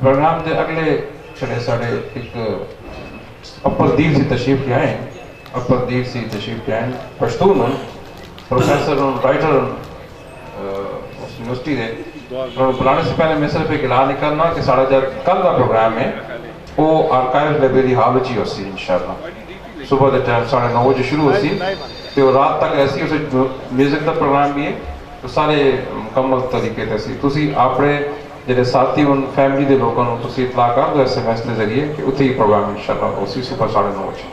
Programme के अगले छड़े साढ़े एक अपर दीर से तशरीफ ले आए, अपर दीर से तशरीफ ले आए पश्तून प्रोफेसर राइटर उस यूनिवर्सिटी दे बुलाने से पहले मैं सिर्फ एक ऐलान करना कि साढ़ा जो कल का प्रोग्राम है वो आर्काइव लाइब्रेरी हाल च ही होसी इंशाअल्लाह सुबह के टाइम 9:30 बजे शुरू होसी तो रात तक ऐसी उस म्यूजिक का प्रोग्राम भी है तो सारे मुकम्मल तरीके से सी तुसी अपने ਜਿਹੜੇ ਸਾਥੀ ਹੁਣ ਫੈਮਿਲੀ ਦੇ ਲੋਕਾਂ ਨੂੰ ਤੁਸੀਂ ਇਤਲਾਹ ਕਰ ਦਿਓ SMS ਦੇ ਜ਼ਰੀਏ ਕਿ ਉੱਥੇ ਹੀ ਪ੍ਰੋਗਰਾਮ ਇਨਸ਼ਾਅੱਲਾ ਉਸੇ ਸੁਬਹ 9:30 ਵਜੇ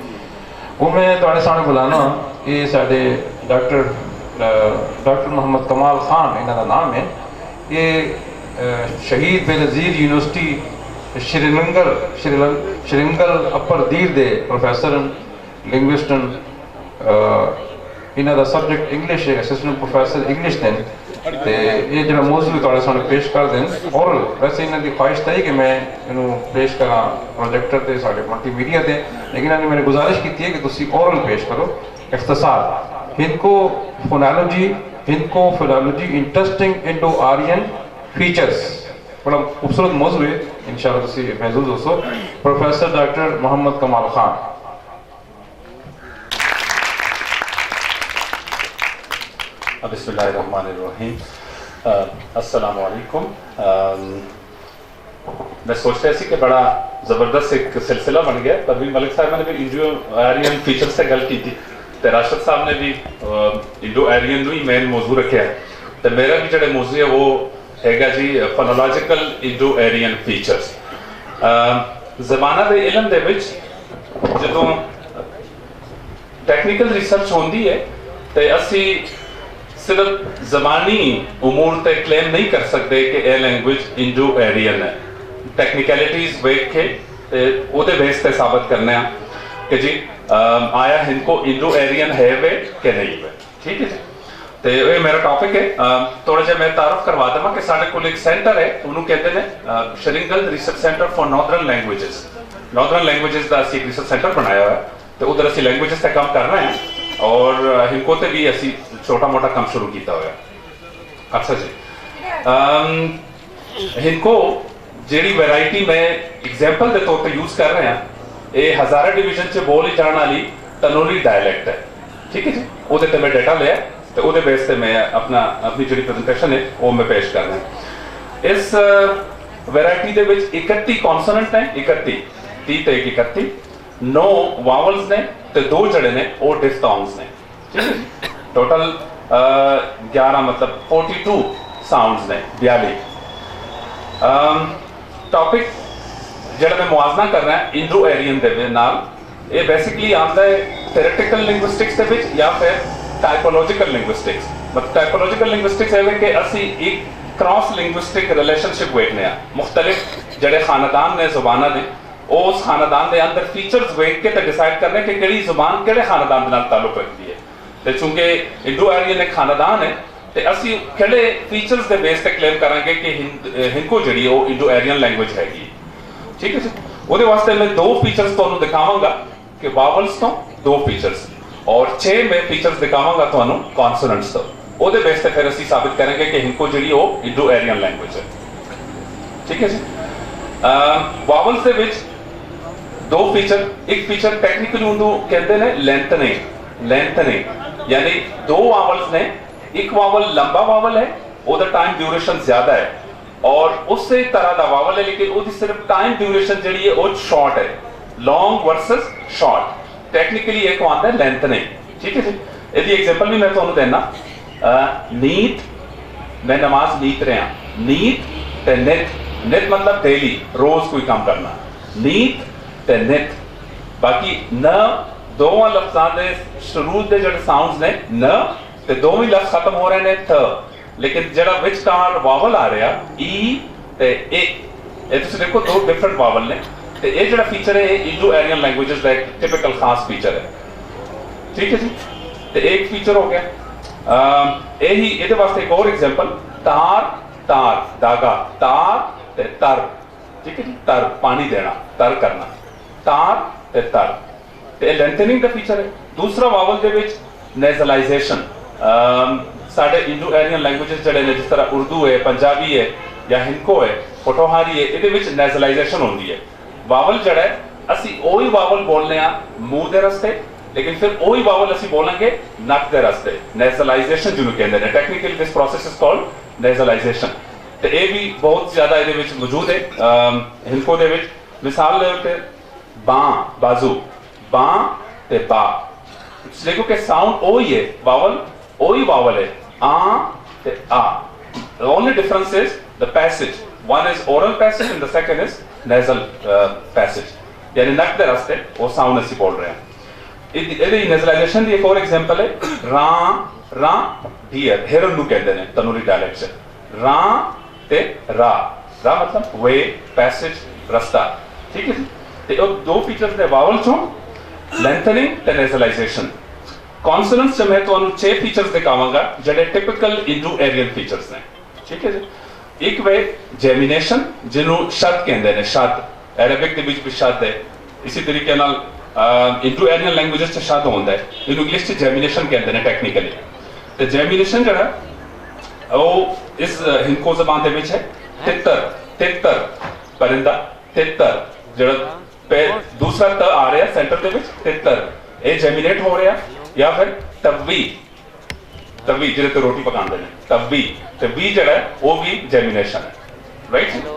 ਉਹ ਮੈਂ ਤੁਹਾਡੇ ਸਾਹਮਣੇ ਬੁਲਾਣਾ ਇਹ ਸਾਡੇ ਡਾਕਟਰ ਮੁਹੰਮਦ ਕਮਾਲ ਖਾਨ ਇਹਨਾਂ ਦਾ ਨਾਮ ਹੈ ਇਹ ਸ਼ਹੀਦ ਬੇਨਜ਼ੀਰ ਯੂਨੀਵਰਸਿਟੀ ਸ਼੍ਰੀਨਗਰ ਅਪਰ ਦੀਰ ਦੇ ਪ੍ਰੋਫੈਸਰ ਹਨ ਲਿੰਗੁਇਸਟ ਹਨ ਇਹਨਾਂ ਦਾ ਸਬਜੈਕਟ ਇੰਗਲਿਸ਼ ਹੈ ਅਸਿਸਟੈਂਟ ਪ੍ਰੋਫੈਸਰ ਇੰਗਲਿਸ਼ ਨੇ ਤੇ ਇਹ ਜਿਹੜਾ ਮੌਜੂਦ ਤੁਹਾਡੇ ਸਾਹਮਣੇ ਪੇਸ਼ ਕਰ ਦੇਣ ਔਰ ਵੈਸੇ ਇਹਨਾਂ ਦੀ ਖੁਆਇਸ਼ ਤਾਂ ਹੈ ਕਿ ਮੈਂ ਇਹਨੂੰ ਪੇਸ਼ ਕਰਾਂ ਪ੍ਰੋਜੈਕਟਰ ਤੇ ਸਾਡੇ ਮਲਟੀਮੀਡੀਆ ਤੇ ਲੇਕਿਨ ਇਹਨਾਂ ਨੇ ਮੈਨੂੰ ਗੁਜ਼ਾਰਿਸ਼ ਕੀਤੀ ਹੈ ਕਿ ਤੁਸੀਂ ਔਰਲ ਪੇਸ਼ ਕਰੋ ਇਖਤਸਾਰ ਇनको philology interesting Indo Aryan features बड़ा खूबसूरत मौजू है इंशाअल्लाह तुसी महसूस दोस्तों प्रोफेसर डॉक्टर मोहम्मद कमाल खान बिस्मिल्लाहिर्रहमानिर्रहीम अस्सलामु अलैकुम। मैं सोच रहा सी कि बड़ा ज़बरदस्त एक सिलसिला बन गया परवीन मलिक साहब ने भी इंडो आर्यन फीचर्स से गल की थी तो राशिद साहब ने भी इंडो आर्यन ही मेन मौजू रखे है तो मेरा भी जो मौजू है वो हैगा जी फोनोलॉजिकल इंडो आर्यन फीचर्स ज़माना दे इलम दे विच जदों टैक्नीकल रिसर्च होंदी है तो असी सिर्फ ज़बानी उमूर ते क्लेम नहीं कर सकते कि ए लैंग्वेज इंडो आर्यन है टैक्निकलिटीज़ वेख के उहदे बेस ते साबित करने कि जी आया इनको इंडो आर्यन है वे कि नहीं वे ठीक है जी तो ये मेरा टॉपिक है थोड़ा जिहा मैं तारुफ करवा देवां कि साडे कोल एक सेंटर है उन्होंने कहते हैं Srinagar research centre for northern languages का असी एक रिसर्च सेंटर बनाया हुआ है तो उधर असी लैंग्वेजेस से काम कर रहे हैं और हिंको ते भी असी छोटा मोटा काम शुरू किया हुआ। अच्छा जी हिंको जेडी वैरायटी में एग्जाम्पल के तौर पर यूज कर रहे हैं ये हज़ारा डिवीजन से बोली जाने वाली तनोली डायलैक्ट है ठीक है जी वो मैं डाटा लिया तो वो बेस से मैं अपनी जी प्रेजेंटेशन है वो मैं पेश कर रहा इस वैरायटी के 31 कॉन्सोनेंट ने 30 ते 31 9 वावल्स ने तो 2 जड़े ने और डिफ्थोंग्स ने ठीक है टोटल 11 मतलब 42 साउंड्स ने 42 टॉपिक जड़ा मैं मुआजना कर रहा है इंडो आर्यन दे नाल ये बेसिकली आता है थ्योरेटिकल लिंग्विस्टिक्स दे विच या फिर टाइपोलॉजिकल लिंग्विस्टिक्स मतलब टाइपोलॉजिकल लिंग्विस्टिक्स है कि असी एक क्रॉस लिंग्विस्टिक रिलेशनशिप वेखने आ मुख्तलिफ जड़े खानदान ने ज़ुबाना ने उस खानदान के अंदर फीचर्स वेख के डिसाइड करने कि किहड़ी ज़ुबान किहड़े खानदान के नाल ताल्लुक रखती है तो चूंकि इंडो आर्यन एक खानदान है तो असी किहड़े फीचर्स के बेस पे क्लेम करांगे कि हिंको जिहड़ी वो इंडो आर्यन लैंग्वेज हैगी ठीक है जी उहदे वास्ते मैं 2 फीचर्स तुहानूं दिखावांगा कि वावल्स तो 2 फीचर्स और 6 मैं फीचर्स दिखावांगा तुहानूं कॉन्सोनेंट्स तो उहदे बेस पे फिर असी साबित करेंगे कि हिंको जिहड़ी वो इंडो आर्यन लैंग्वेज है ठीक है जी वावल्स दे विच 2 फीचर एक फीचर टेक्निकली उन्होंने कहते हैं लेंथनिंग यानी 2 वावल्स ने एक वावल लंबा वावल है ओदा टाइम ड्यूरेशन ज्यादा है और उससे तरह का वावल है लेकिन वो सिर्फ टाइम ड्यूरेशन जी है वो शॉर्ट है लॉन्ग वर्सेस शॉर्ट टेक्निकली एक आता है लेंथनिंग ठीक है जी यदि एग्जांपल भी मैं तुहानूं देना नीत मैं नमाज नीत रहा नीत ते नित मतलब डेली रोज कोई काम करना नीत ते नित बाकी न दोवां लफ्ज़ां दे शुरू दे जिहड़े साउंड्स ने न ते दोवें लफ्ज़ खत्म हो रहे ने थ लेकिन जिहड़ा विचकार वावल आ रहा ई ते ए ये तुसीं देखो 2 डिफरेंट वावल ने ते ये जिहड़ा फीचर है इंडो आर्यन लैंग्वेजेस का एक टिपिकल खास फीचर है ठीक है जी ते एक फीचर हो गया यही ये वास्ते एक और एग्जांपल तार तार धागा तार ते तर ठीक है जी तर पानी देना तर करना तार ते तर ते लेंथनिंग का फीचर है दूसरा वावल दे विच नेजलाइजेशन साढ़े इंडो आर्यन लैंग्वेजेस जड़े ने जिस तरह उर्दू है पंजाबी है या हिंको है ਪੋਠੋਹਾਰੀ ਹੈ, ਇਹਦੇ ਵਿੱਚ ਨੈਜ਼ਲਾਈਜੇਸ਼ਨ ਹੁੰਦੀ ਹੈ। ਵਾਵਲ ਜਿਹੜਾ ਹੈ ਅਸੀਂ ਉਹੀ ਵਾਵਲ ਬੋਲਨੇ ਆ ਮੂੰਹ ਦੇ ਰਸਤੇ, ਲੇਕਿਨ ਫਿਰ ਉਹੀ ਵਾਵਲ ਅਸੀਂ ਬੋਲਾਂਗੇ ਨੱਕ ਦੇ ਰਸਤੇ, ਨੈਜ਼ਲਾਈਜੇਸ਼ਨ ਜਿਹਨੂੰ ਕਹਿੰਦੇ ਨੇ। Technically this process is called nasalization. ਤੇ ਇਹ ਵੀ ਬਹੁਤ ਜ਼ਿਆਦਾ ਇਹਦੇ ਵਿੱਚ ਮੌਜੂਦ ਹੈ ਹਿੰਕੋ ਦੇ ਵਿੱਚ। ਮਿਸਾਲ ਦੇ ਉੱਤੇ ਬਾਂ, ਬਾਜ਼ੂ, ਬਾਂ ਤੇ ਬਾ, ਦੇਖੋ ਕਿ ਸਾਊਂਡ ਉਹੀ ਹੈ, ਵਾਵਲ ਉਹੀ ਵਾਵਲ ਹੈ, ਆ ਤੇ ਆ। The only difference is the passage. One is oral passage and the second is nasal passage. यानी नक दे रास्ते वो साउंड ਅਸੀਂ ਬੋਲ ਰਹੇ ਹਾਂ। ਇਹਦੀ ਨੈਜ਼ਲਾਈਜੇਸ਼ਨ ਦੀ ਇੱਕ ਹੋਰ ਐਗਜ਼ਾਮਪਲ ਹੈ ਰਾਂ, ਰਾਂ ਡੀਅਰ, ਹਿਰਨ ਨੂੰ ਕਹਿੰਦੇ ਨੇ ਤਨੂਰੀ ਡਾਇਲੈਕਟ 'ਚ। ਰਾਂ ਤੇ ਰਾ, ਰਾ ਮਤਲਬ ਵੇ, ਪੈਸੇਜ, ਰਸਤਾ, ਠੀਕ ਹੈ ਜੀ। ਤੇ ਉਹ ਦੋ ਫੀਚਰਸ ਨੇ ਵਾਵਲ ਚੋਂ, ਲੈਂਥਨਿੰਗ ਤੇ ਨੈਜ਼ਲਾਈਜੇਸ਼ਨ। ਕੌਨਸੋਨੈਂਟਸ 'ਚ ਮੈਂ ਤੁਹਾਨੂੰ 6 ਫੀਚਰਸ ਦਿਖਾਵਾਂਗਾ ਜਿਹੜੇ ਟਿਪੀਕਲ ਇੰਡੋ ਏਰੀਅਨ ਫੀਚਰਸ ਨੇ, ਠੀਕ ਹੈ ਜੀ। ਇੱਕ ਵੇ ਜੈਮੀਨੇਸ਼ਨ, ਜਿਹਨੂੰ ਸ਼ਦ ਕਹਿੰਦੇ ਨੇ, ਸ਼ਦ ਅਰਬਿਕ ਦੇ ਵਿੱਚ ਵੀ ਸ਼ਦ ਹੈ, ਇਸੇ ਤਰੀਕੇ ਨਾਲ ਇੰਡੋ ਏਰੀਅਨ ਲੈਂਗੁਏਜਸ 'ਚ ਸ਼ਦ ਹੁੰਦਾ ਹੈ, ਇਹਨੂੰ ਇੰਗਲਿਸ਼ 'ਚ ਜੈਮੀਨੇਸ਼ਨ ਕਹਿੰਦੇ ਨੇ ਟੈਕਨੀਕਲੀ। ਤੇ ਜੈਮੀਨੇਸ਼ਨ ਜਿਹੜਾ ਉਹ ਇਸ ਹਿੰਕੋ ਜ਼ਬਾਨ ਦੇ ਵਿੱਚ ਹੈ ਤਿੱਤਰ, ਤਿੱਤਰ ਪਰਿੰਦਾ, ਤਿੱਤਰ ਜਿਹੜਾ ਦੂਸਰਾ ਤ ਆ ਰਿਹਾ ਸੈਂਟਰ ਦੇ ਵਿੱਚ, ਤਿੱਤਰ, ਇਹ ਜੈਮੀਨੇਟ ਹੋ ਰਿਹਾ। ਜਾਂ ਫਿਰ ਤਵੀ, ਤਵੀ ਜਿਹਦੇ ਤੇ ਰੋਟੀ ਪਕਾਉਂਦੇ ਨੇ, ਤਵੀ, ਤੇ ਵੀ ਜਿਹੜਾ ਹੈ ਉਹ ਵੀ ਜੈਮੀਨੇਸ਼ਨ ਹੈ, ਰਾਈਟ।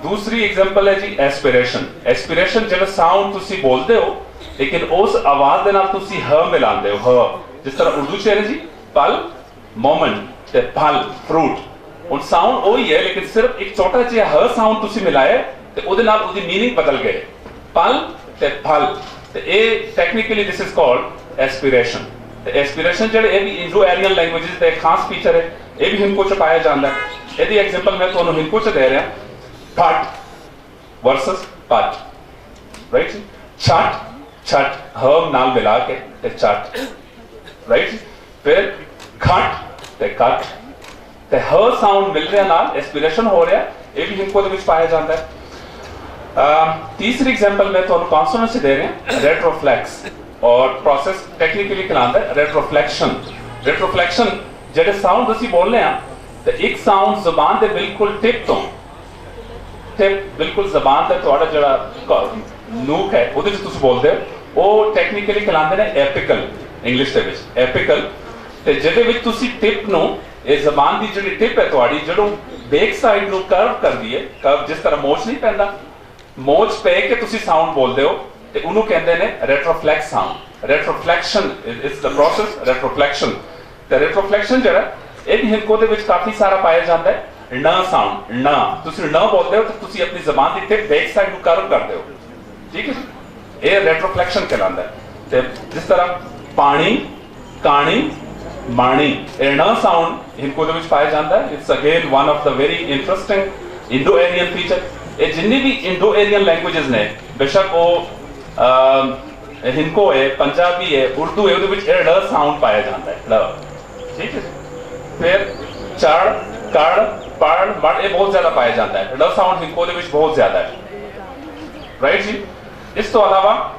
ਦੂਸਰੀ ਐਗਜ਼ਾਮਪਲ ਹੈ ਜੀ ਐਸਪੀਰੇਸ਼ਨ। ਐਸਪੀਰੇਸ਼ਨ ਜਿਹੜਾ ਸਾਊਂਡ ਤੁਸੀਂ ਬੋਲਦੇ ਹੋ ਲੇਕਿਨ ਉਸ ਆਵਾਜ਼ ਦੇ ਨਾਲ ਤੁਸੀਂ ਹ ਮਿਲਾਉਂਦੇ ਹੋ, ਹ, ਜਿਸ ਤਰ੍ਹਾਂ ਉਰਦੂ 'ਚ ਹੈ ਨਾ ਜੀ ਪਲ, ਮੋਮੈਂਟ ਤੇ ਫਲ, ਫਰੂਟ। ਹੁਣ ਸਾਊਂਡ ਉਹੀ ਹੈ ਲੇਕਿਨ ਸਿਰਫ ਇੱਕ ਛੋਟਾ ਜਿਹਾ ਹ ਸਾਊਂਡ ਤੁਸੀਂ ਮਿਲਾਇਆ ਤੇ ਉਹਦੇ ਨਾਲ ਉਹਦੀ ਮੀਨਿੰਗ ਬਦਲ ਗਏ, ਪਲ ਤੇ ਫਲ। ਤੇ ਇਹ technically this is called aspiration. ਤੇ ਐਸਪੀਰੇਸ਼ਨ ਜਿਹੜੇ ਇਹ ਵੀ ਇੰਡੋ ਏਰੀਅਨ ਲੈਂਗੁਏਜਸ ਦਾ ਇੱਕ ਖਾਸ ਫੀਚਰ ਹੈ, ਇਹ ਵੀ ਹਿੰਕੋ 'ਚ ਪਾਇਆ ਜਾਂਦਾ ਹੈ। ਇਹਦੀ ਐਗਜ਼ਾਮਪਲ ਮੈਂ ਤੁਹਾਨੂੰ ਹਿੰਕੋ 'ਚ ਦੇ ਰਿਹਾ, ਫਟ ਵਰਸਸ ਪਟ, ਰਾਈਟ। ਛੱਟ, ਛੱਟ ਹ ਨਾਲ ਮਿਲਾ ਕੇ ਤੇ ਛੱਟ, ਰਾਈਟ। ਫਿਰ ਘਟ ਤੇ ਕੱਟ, ਤੇ ਹ ਸਾਊਂਡ ਮਿਲ ਰਿਹਾ ਨਾਲ ਐਸਪੀਰੇਸ਼ਨ ਹੋ ਰਿਹਾ, ਇਹ ਵੀ ਹਿੰਕੋ ਦੇ ਵਿੱਚ ਪਾਇਆ ਜਾਂਦਾ ਹੈ। तीसरी एग्जांपल मैं ਤੁਹਾਨੂੰ कॉन्सोनेंट से दे रहे हैं रेट्रोफ्लेक्स, और प्रोसेस टेक्निकली कहलाता है रेट्रोफ्लेक्शन। रेट्रोफ्लेक्शन ਜਿਹੜੇ ਸਾਊਂਡ ਅਸੀਂ ਬੋਲਨੇ ਆ ਤੇ ਇੱਕ ਸਾਊਂਡ ਜ਼ਬਾਨ ਦੇ ਬਿਲਕੁਲ ਟਿਪ ਤੋਂ, ਟਿਪ ਬਿਲਕੁਲ ਜ਼ਬਾਨ ਤੇ ਤੁਹਾਡਾ ਜਿਹੜਾ ਨੂਕ ਹੈ ਉਹਦੇ ਵਿੱਚ ਤੁਸੀਂ ਬੋਲਦੇ ਹੋ, ਉਹ ਟੈਕਨੀਕਲੀ ਕਹਿਲਾਉਂਦੇ ਨੇ ਐਪੀਕਲ, ਇੰਗਲਿਸ਼ ਦੇ ਵਿੱਚ ਐਪੀਕਲ। ਤੇ ਜਿਹਦੇ ਵਿੱਚ ਤੁਸੀਂ ਟਿਪ ਨੂੰ, ਇਹ ਜ਼ਬਾਨ ਦੀ ਜਿਹੜੀ ਟਿਪ ਹੈ ਤੁਹਾਡੀ, ਜਦੋਂ ਬੈਕ ਸਾਈਡ ਨੂੰ ਕਰਵ ਕਰਦੀ ਹੈ, ਕਰਵ ਜਿਸ ਤਰ੍ਹਾਂ ਮੋਚ ਨਹੀਂ ਪੈਂਦਾ, ਮੋਚ ਪੈ ਕੇ ਤੁਸੀਂ ਸਾਊਂਡ ਬੋਲਦੇ ਹੋ, ਤੇ ਉਹਨੂੰ ਕਹਿੰਦੇ ਨੇ retroflex sound. Retroflexion is the process, retroflexion. ਤੇ ਰੈਟਰੋਫਲੈਕਸ਼ਨ ਜਿਹੜਾ ਇਹ ਵੀ ਹਿੰਕੋ ਦੇ ਵਿੱਚ ਕਾਫੀ ਸਾਰਾ ਪਾਇਆ ਜਾਂਦਾ ਹੈ। ਨ ਸਾਊਂਡ, ਨ, ਤੁਸੀਂ ਨ ਬੋਲਦੇ ਹੋ ਤੇ ਤੁਸੀਂ ਆਪਣੀ ਜ਼ਬਾਨ ਦੀ ਟਿਪ ਬੈਕ ਸਾਈਡ ਨੂੰ ਕਰਵ ਕਰਦੇ ਹੋ, ਠੀਕ ਹੈ। ਇਹ ਰੈਟਰੋਫਲੈਕਸ਼ਨ ਕਹਿਲਾਉਂਦਾ ਹੈ। ਤੇ ਜਿਸ ਤਰ੍ਹਾਂ ਪਾਣੀ, ਕਾਣੀ, ਮਾਣੀ, ਇਹ ਨ ਸਾਊਂਡ ਹਿੰਕੋ ਦੇ ਵਿੱਚ ਪਾਇਆ ਜਾਂਦਾ ਹੈ। It's again one of the very interesting Indo Aryan feature. ਇਹ ਜਿੰਨੀ ਵੀ ਇੰਡੋ ਏਰੀਅਨ ਲੈਂਗੁਏਜਸ ਨੇ, ਬੇਸ਼ੱਕ ਉਹ ਹਿੰਕੋ ਹੈ, ਪੰਜਾਬੀ ਹੈ, ਉਰਦੂ ਹੈ, ਉਹਦੇ ਵਿੱਚ ਇਹ ੜ ਸਾਊਂਡ ਪਾਇਆ ਜਾਂਦਾ ਹੈ, ੜ, ਠੀਕ ਹੈ। ਫਿਰ ਚੜ, ਕੜ, ਪੜ, ਮੜ, ਇਹ ਬਹੁਤ ਜ਼ਿਆਦਾ ਪਾਇਆ ਜਾਂਦਾ ਹੈ। ੜ ਸਾਊਂਡ ਹਿੰਕੋ ਦੇ ਵਿੱਚ ਬਹੁਤ ਜ਼ਿਆਦਾ ਹੈ, ਰਾਈਟ ਜੀ। ਇਸ ਤੋਂ ਇਲਾਵਾ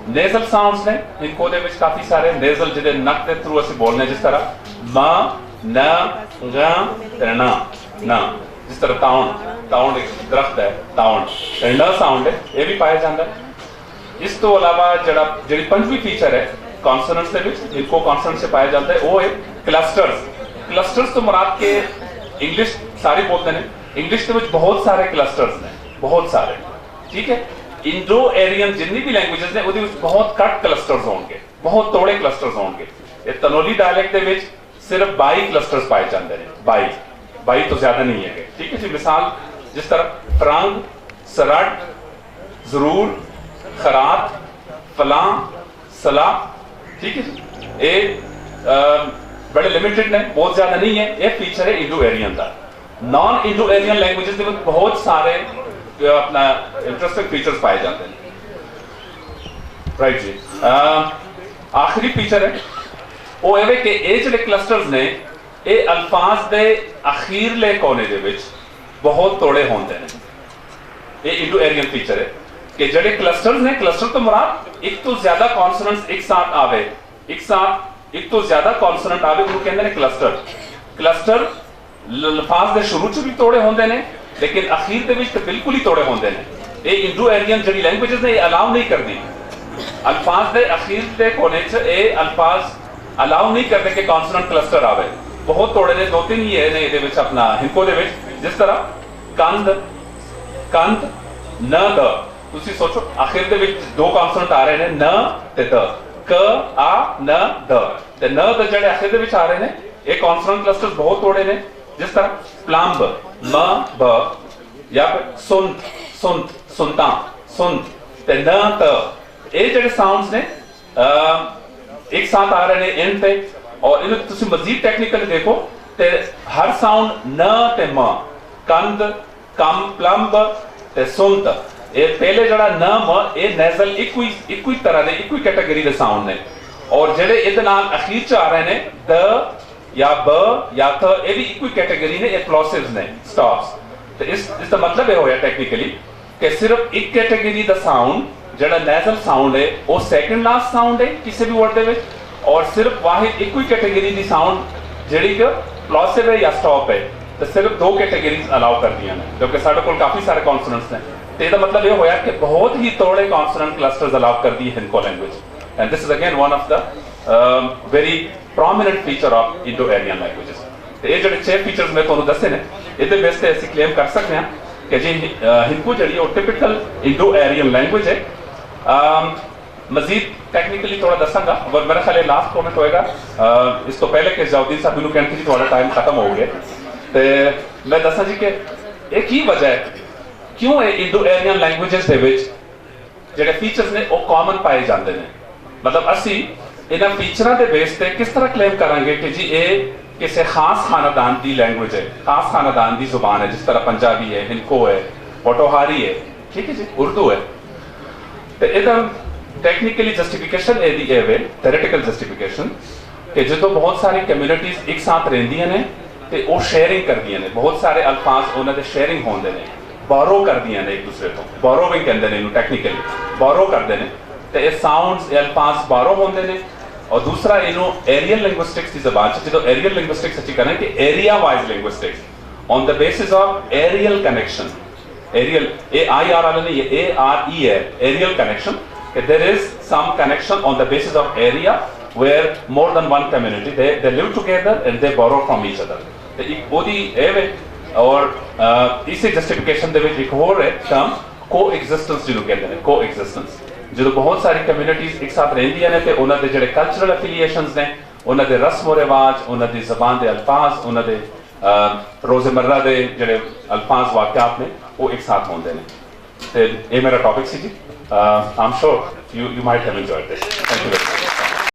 ਨੇਜ਼ਲ ਸਾਊਂਡਸ ਨੇ ਹਿੰਕੋ ਦੇ ਵਿੱਚ ਕਾਫੀ ਸਾਰੇ, ਨੇਜ਼ਲ ਜਿਹਦੇ ਨੱਕ ਦੇ ਥਰੂ ਅਸੀਂ ਬੋਲਨੇ, ਜਿਸ ਤਰ੍ਹਾਂ ਮ, ਨ, ਗ ਤੇ ਨ, ਨ, ਜਿਸ ਤਰ੍ਹਾਂ ਤਾਉਣ, ਤਾਉਣ ਇੱਕ ਦਰਖਤ ਹੈ, ਤਾਉਣ, ਨ ਸਾਊਂਡ ਹੈ, ਇਹ ਵੀ ਪਾਇਆ ਜਾਂਦਾ ਹੈ। ਇਸ ਤੋਂ ਇਲਾਵਾ ਜਿਹੜੀ ਪੰਜਵੀਂ ਫੀਚਰ ਹੈ ਕੌਨਸੋਨੈਂਟਸ ਦੇ ਵਿੱਚ, ਹਿੰਕੋ ਕੌਨਸੋਨੈਂਟ 'ਚ ਪਾਇਆ ਜਾਂਦਾ ਹੈ, ਉਹ ਹੈ ਕਲਸਟਰਸ। ਕਲਸਟਰਸ ਤੋਂ ਮੁਰਾਦ ਕੇ ਇੰਗਲਿਸ਼ ਸਾਰੇ ਬੋਲਦੇ ਨੇ, ਇੰਗਲਿਸ਼ ਦੇ ਵਿੱਚ ਬਹੁਤ ਸਾਰੇ ਕਲਸਟਰਸ ਨੇ, ਬਹੁਤ ਸਾਰੇ, ਠੀਕ ਹੈ। ਇੰਡੋ ਏਰੀਅਨ ਜਿੰਨੀ ਵੀ ਲੈਂਗੁਏਜਸ ਨੇ ਉਹਦੇ ਵਿੱਚ ਬਹੁਤ ਘੱਟ ਕਲਸਟਰਸ ਹੋਣਗੇ, ਬਹੁਤ ਥੋੜੇ ਕਲਸਟਰਸ ਹੋਣਗੇ। ਇਹ ਤਨੋਲੀ ਡਾਇਲੈਕਟ ਦੇ ਵਿੱਚ ਸਿਰਫ 22 ਕਲਸਟਰਸ ਪਾਏ ਜਾਂਦੇ ਨੇ, 22 ਤੋਂ ਜ਼ਿਆਦਾ ਨਹੀਂ ਹੈਗੇ, ਠੀਕ ਹੈ ਜੀ। ਮਿਸਾਲ ਜਿਸ ਤਰ੍ਹਾਂ ਫਰੰਗ, ਸਰਟ, ਜ਼ਰੂਰ, ਖਰਾਤ, ਫਲਾਂ, ਸਲਾ, ਠੀਕ ਹੈ ਜੀ। ਇਹ ਬੜੇ ਲਿਮਿਟਡ ਨੇ, ਬਹੁਤ ਜ਼ਿਆਦਾ ਨਹੀਂ ਹੈ। ਇਹ ਫੀਚਰ ਹੈ ਇੰਡੋ ਏਰੀਅਨ ਦਾ। ਨਾਨ ਇੰਡੋ ਏਰੀਅਨ ਲੈਂਗੁਏਜਸ ਦੇ ਵਿੱਚ ਬਹੁਤ ਸਾਰੇ ਆਪਣਾ ਇੰਟਰਸਟਿੰਗ ਫੀਚਰਸ ਪਾਏ ਜਾਂਦੇ ਨੇ, ਰਾਈਟ ਜੀ। ਆਖਰੀ ਫੀਚਰ ਹੈ ਉਹ ਇਹ ਕਿ ਇਹ ਜਿਹੜੇ ਕਲਸਟਰਸ ਨੇ ਇਹ ਅਲਫਾਜ਼ ਦੇ ਅਖੀਰਲੇ ਕੋਨੇ ਦੇ ਵਿੱਚ ਬਹੁਤ ਤੋੜੇ ਹੁੰਦੇ ਨੇ। ਇਹ ਇੰਡੋ ਏਰੀਅਨ ਫੀਚਰ ਹੈ ਕਿ ਜਿਹੜੇ ਕਲਸਟਰਸ ਨੇ, ਕਲਸਟਰ ਤੋਂ ਮੁਰਾਦ ਇੱਕ ਤੋਂ ਜ਼ਿਆਦਾ ਕੌਨਸੋਨੈਂਟਸ ਇੱਕ ਸਾਥ ਆਵੇ, ਇੱਕ ਸਾਥ ਇੱਕ ਤੋਂ ਜ਼ਿਆਦਾ ਕੌਨਸੋਨੈਂਟ ਆਵੇ, ਉਹਨੂੰ ਕਹਿੰਦੇ ਨੇ ਕਲਸਟਰ। ਕਲਸਟਰ ਲਫ਼ਾਜ਼ ਦੇ ਸ਼ੁਰੂ 'ਚ ਵੀ ਤੋੜੇ ਹੁੰਦੇ ਨੇ, लेकिन अखीर दे विच ते बिल्कुल ही तोड़े होंदे ने। ये इंडो एरियन जिहड़ी लैंग्वेजेस ने अलाउ नहीं करदी अल्फाज दे अखीर दे कोने च ये अल्फाज अलाउ नहीं करते कि कॉन्सोनेंट क्लस्टर आवे। बहुत तोड़े ने, 2-3 ही है ने इहदे विच अपना हिंको दे विच, जिस तरह कंद कंद न द, तुसी सोचो आखिर दे विच 2 कॉन्सोनेंट आ रहे ने न ते द, क आ न द, ते न द जेड़े आखिर दे विच आ रहे ने ये कॉन्सोनेंट क्लस्टर्स बहुत तोड़े ने, जिस तरह प्लम्ब म ब, या फिर सुंत सुंत सुनता सुंत ते न त, ये जेड़े साउंड्स ने एक साथ आ रहे ने इन पे, और इन्हें तुसी मजीद टेक्निकल देखो ते हर साउंड न ते म, कंद कम प्लम्ब ते सुनत, ये पहले जड़ा न म ये नेजल इक्को ही तरह दे इक्को ही कैटेगरी दे साउंड ने, और जेड़े इहदे नाल अखीर च आ रहे ने द या ब या थ, ये भी इक्को ही कैटेगरी ने, ये प्लॉसिव्स ने स्टॉप्स। तो इसका मतलब ये होया टेक्निकली कि सिर्फ एक कैटेगरी दा साउंड जड़ा नेजल साउंड है वो सेकंड लास्ट साउंड है किसी भी वर्ड दे विच, और सिर्फ वाहिद इक्को ही कैटेगरी दी साउंड जेड़ी कि प्लॉसिव है या स्टॉप है, तो सिर्फ 2 कैटेगरीज अलाउ कर दिया ने, क्योंकि साडे कोल काफी सारे कॉन्सोनेंट्स ने। तो इसका मतलब ये होया कि बहुत ही तोड़े कॉन्सोनेंट क्लस्टर्स अलाउ कर दिए Hindko language, and this is again one of the very prominent feature of Indo Aryan languages. तो ये जो 6 फीचर्स मैं तुहानू दसे ने, इहदे बेस ते असीं क्लेम कर सकते हैं कि जी हिंको जिहड़ी वो टिपिकल इंडो एरियन लैंग्वेज है। मजीद टेक्निकली थोड़ा दसांगा, और मेरा ख्याल लास्ट कमेंट होएगा इस तो पहले कि जवाउद्दीन साहब मैनूं कहते जी थोड़ा टाइम खत्म हो गया, तो मैं दसा जी कि एक ही वजह है क्यों ये इंडो एरियन लैंग्वेजेस दे विच जिहड़े फीचर्स ने वो कॉमन पाए जाते हैं। मतलब असी इन्हां फीचरां दे बेस ते किस तरह क्लेम करांगे कि जी ये किसी खास खानदान की लैंग्वेज है, खास खानदान की जुबान है, जिस तरह पंजाबी है, हिंको है, पोटोहारी है, ठीक है जी, उर्दू है। तो इहदा टेक्निकली जस्टिफिकेशन है थेरेटिकल जस्टिफिकेशन कि जो बहुत सारी कम्यूनिटीज एक साथ रहिंदियां ने ते वो शेयरिंग करदियां ने, बहुत सारे अल्फाज उन्हां दे शेयरिंग होंदे ने, बोरो करदियां ने एक दूसरे तो, बोरोविंग कहंदे ने इहनूं टेक्निकली, बोरो करदे ने, ते ये साउंड्स ये अल्फाज बोरो होंदे ने। और दूसरा इनू एरियल लिंग्विस्टिक्स की ज़बान च जो एरियल लिंग्विस्टिक्स अच्छी करें कि area wise linguistics on the basis of aerial connection, aerial AIR वाले नहीं, ये ARE है, एरियल कनेक्शन, कि there is some connection on the basis of area where more than one community they live together and they borrow from each other. तो एक ओदी ए और इसी जस्टिफिकेशन दे विच एक होर है टर्म को एग्जिस्टेंस जिन्हों कहते हैं, को एग्जिस्टेंस। जो बहुत सारी कम्यूनिटीज एक साथ रहिंदियां ने ते उन्हां दे जिहड़े कल्चरल एफिलिएशंस ने, उन्हां दे रस्म रिवाज, उन्हां दी ज़बान दे अल्फाज, उन्हां दे रोज़मर्रा दे जिहड़े अल्फाज वाक़यात ने वो एक साथ होंदे ने। ते ये मेरा टॉपिक सी जी। I am sure you might have enjoyed this. Thank you very much.